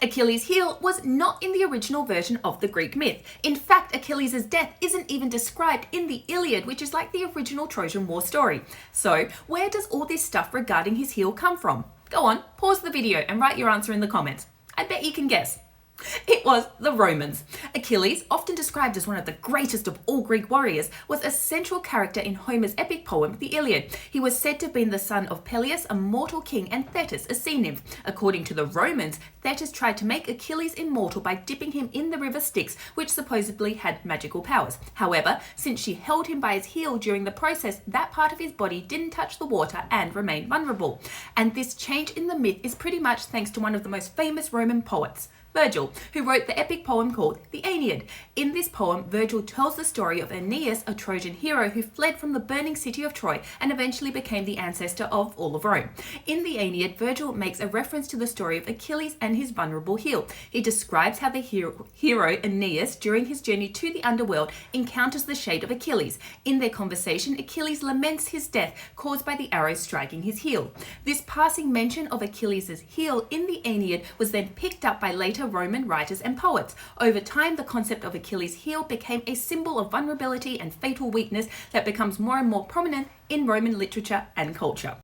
Achilles' heel was not in the original version of the Greek myth. In fact, Achilles' death isn't even described in the Iliad, which is like the original Trojan War story. So, where does all this stuff regarding his heel come from? Go on, pause the video and write your answer in the comments. I bet you can guess. It was the Romans. Achilles, often described as one of the greatest of all Greek warriors, was a central character in Homer's epic poem, the Iliad. He was said to have been the son of Peleus, a mortal king, and Thetis, a sea nymph. According to the Romans, Thetis tried to make Achilles immortal by dipping him in the river Styx, which supposedly had magical powers. However, since she held him by his heel during the process, that part of his body didn't touch the water and remained vulnerable. And this change in the myth is pretty much thanks to one of the most famous Roman poets, Virgil, who wrote the epic poem called the Aeneid. In this poem, Virgil tells the story of Aeneas, a Trojan hero who fled from the burning city of Troy and eventually became the ancestor of all of Rome. In the Aeneid, Virgil makes a reference to the story of Achilles and his vulnerable heel. He describes how the hero Aeneas, during his journey to the underworld, encounters the shade of Achilles. In their conversation, Achilles laments his death caused by the arrows striking his heel. This passing mention of Achilles' heel in the Aeneid was then picked up by later Roman writers and poets. Over time, the concept of Achilles' heel became a symbol of vulnerability and fatal weakness that becomes more and more prominent in Roman literature and culture.